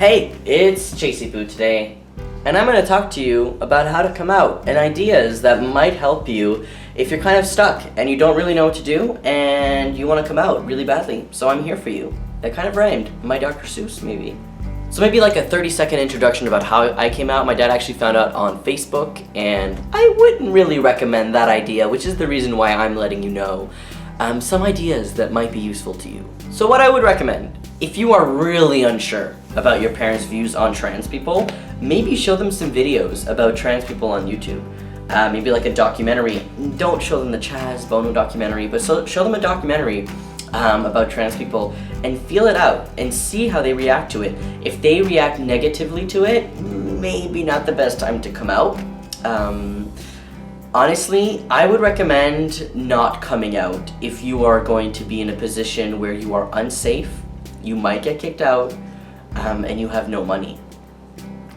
Hey, it's Chasey Boo today, and I'm going to talk to you about how to come out and ideas that might help you if you're kind of stuck and you don't really know what to do and you want to come out really badly. So I'm here for you. That kind of rhymed. My Dr. Seuss, maybe. So maybe like a 30-second introduction about how I came out. My dad actually found out on Facebook, and I wouldn't really recommend that idea, which is the reason why I'm letting you know some ideas that might be useful to you. So what I would recommend, if you are really unsure about your parents' views on trans people, maybe show them some videos about trans people on YouTube. Maybe like a documentary. Don't show them the Chaz Bono documentary, but show them a documentary about trans people and feel it out and see how they react to it. If they react negatively to it, maybe not the best time to come out. Honestly, I would recommend not coming out if you are going to be in a position where you are unsafe, you might get kicked out, and you have no money.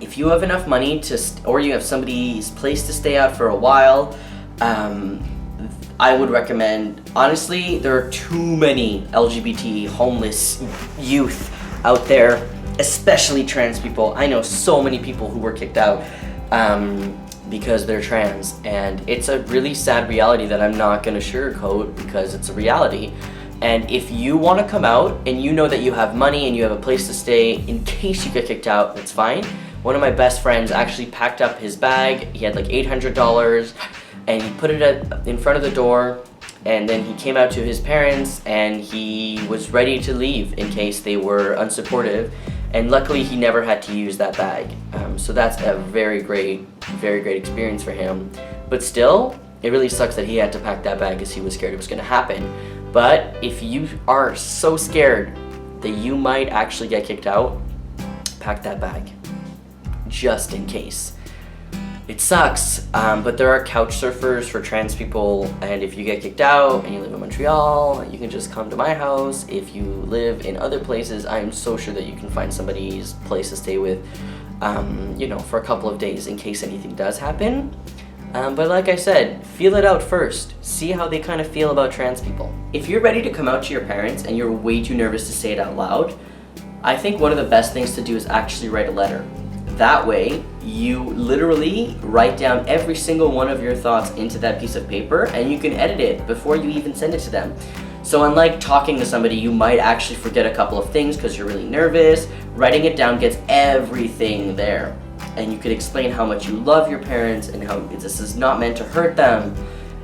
If you have enough money or you have somebody's place to stay out for a while, I would recommend, honestly, there are too many LGBT homeless youth out there, especially trans people. I know so many people who were kicked out because they're trans, and it's a really sad reality that I'm not going to sugarcoat because it's a reality. And if you want to come out and you know that you have money and you have a place to stay in case you get kicked out, that's fine. One of my best friends actually packed up his bag. He had like $800 and he put it in front of the door, and then he came out to his parents and he was ready to leave in case they were unsupportive. And luckily he never had to use that bag. So that's a very great experience for him. But still, it really sucks that he had to pack that bag because he was scared it was going to happen. But if you are so scared that you might actually get kicked out, pack that bag, just in case. It sucks, but there are couch surfers for trans people, and if you get kicked out and you live in Montreal, you can just come to my house. If you live in other places, I am so sure that you can find somebody's place to stay with, for a couple of days in case anything does happen. But like I said, feel it out first. See how they kind of feel about trans people. If you're ready to come out to your parents and you're way too nervous to say it out loud, I think one of the best things to do is actually write a letter. That way, you literally write down every single one of your thoughts into that piece of paper, and you can edit it before you even send it to them. So unlike talking to somebody, you might actually forget a couple of things because you're really nervous. Writing it down gets everything there. And you could explain how much you love your parents and how this is not meant to hurt them,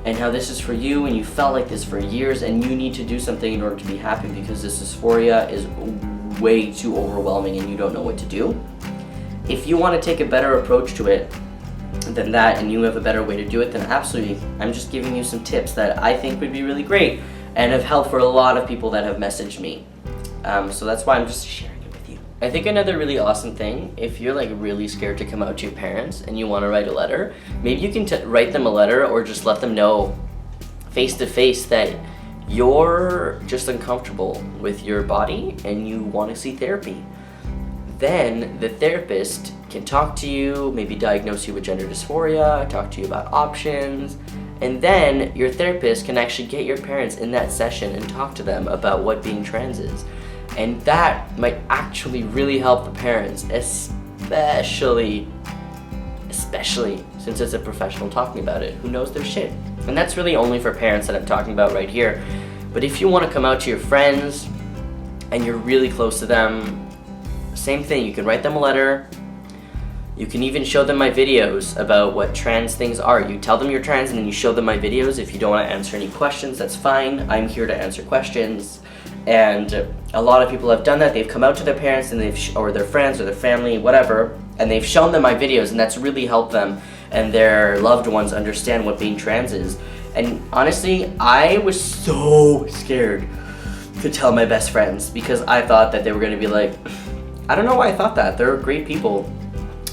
and how this is for you and you felt like this for years and you need to do something in order to be happy because this dysphoria is way too overwhelming and you don't know what to do. If you want to take a better approach to it than that and you have a better way to do it, then absolutely. I'm just giving you some tips that I think would be really great and have helped for a lot of people that have messaged me. So that's why I'm just sharing it with you. I think another really awesome thing, if you're like really scared to come out to your parents and you want to write a letter, maybe you can write them a letter or just let them know face to face that you're just uncomfortable with your body and you want to see therapy. Then the therapist can talk to you, maybe diagnose you with gender dysphoria, talk to you about options, and then your therapist can actually get your parents in that session and talk to them about what being trans is. And that might actually really help the parents, especially since it's a professional talking about it who knows their shit. And that's really only for parents that I'm talking about right here. But if you want to come out to your friends and you're really close to them, same thing, you can write them a letter. You can even show them my videos about what trans things are. You tell them you're trans and then you show them my videos. If you don't want to answer any questions, that's fine. I'm here to answer questions. And a lot of people have done that. They've come out to their parents and or their friends or their family, whatever, and they've shown them my videos, and that's really helped them and their loved ones understand what being trans is. And honestly, I was so scared to tell my best friends because I thought that they were going to be like, I don't know why I thought that. They're great people.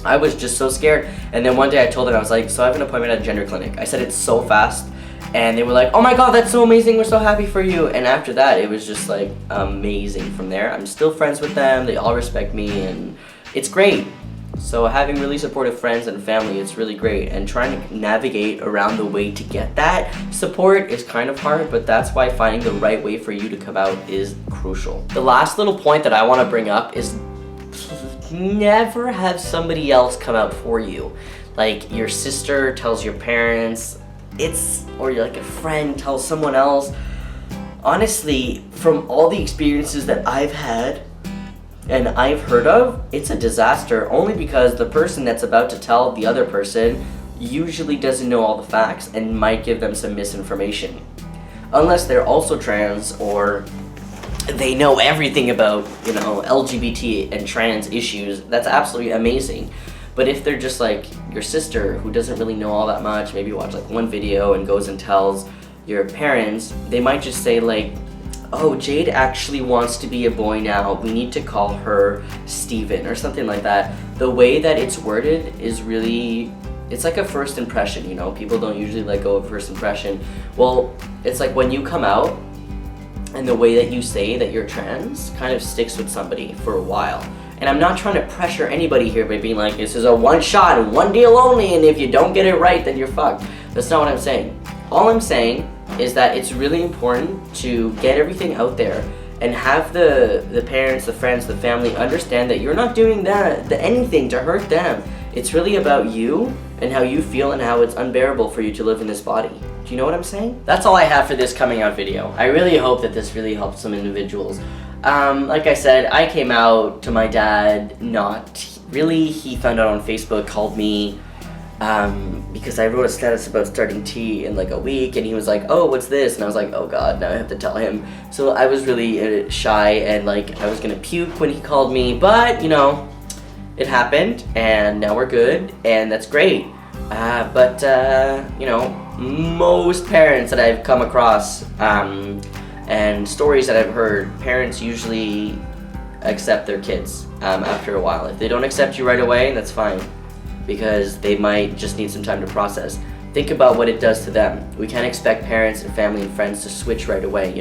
I was just so scared. And then one day I told them, I was like, so I have an appointment at a gender clinic. I said it so fast. And they were like, oh my God, that's so amazing. We're so happy for you. And after that, it was just like amazing from there. I'm still friends with them. They all respect me and it's great. So having really supportive friends and family, it's really great. And trying to navigate around the way to get that support is kind of hard, but that's why finding the right way for you to come out is crucial. The last little point that I want to bring up is never have somebody else come out for you. Like your sister tells your parents, or you're like a friend tells someone else. Honestly, from all the experiences that I've had and I've heard of, it's a disaster only because the person that's about to tell the other person usually doesn't know all the facts and might give them some misinformation. Unless they're also trans or they know everything about, LGBT and trans issues, that's absolutely amazing. But if they're just like your sister who doesn't really know all that much, maybe watch like one video and goes and tells your parents, they might just say like, oh, Jade actually wants to be a boy now, we need to call her Steven or something like that. The way that it's worded is really, it's like a first impression, people don't usually let go of first impression. Well, it's like when you come out and the way that you say that you're trans kind of sticks with somebody for a while. And I'm not trying to pressure anybody here by being like, this is a one shot and one deal only, and if you don't get it right, then you're fucked. That's not what I'm saying. All I'm saying is that it's really important to get everything out there and have the parents, the friends, the family understand that you're not doing anything to hurt them. It's really about you and how you feel and how it's unbearable for you to live in this body. Do you know what I'm saying? That's all I have for this coming out video. I really hope that this really helps some individuals. Like I said, I came out to my dad, not really. He found out on Facebook, called me, because I wrote a status about starting tea in like a week, and he was like, oh, what's this? And I was like, oh god, now I have to tell him. So I was really shy, and like I was gonna puke when he called me, but it happened, and now we're good, and that's great. But most parents that I've come across, and stories that I've heard, parents usually accept their kids after a while. If they don't accept you right away, that's fine, because they might just need some time to process. Think about what it does to them. We can't expect parents and family and friends to switch right away,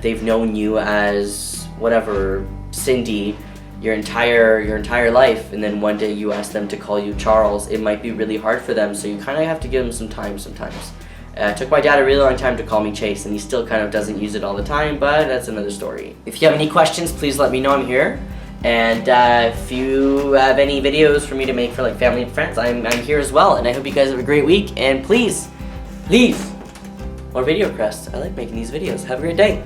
They've known you as whatever, Cindy, your entire life, and then one day you ask them to call you Charles. It might be really hard for them, so you kind of have to give them some time sometimes. It took my dad a really long time to call me Chase, and he still kind of doesn't use it all the time, but that's another story. If you have any questions, please let me know. I'm here. And if you have any videos for me to make for like family and friends, I'm here as well. And I hope you guys have a great week. And please, more video requests. I like making these videos. Have a great day.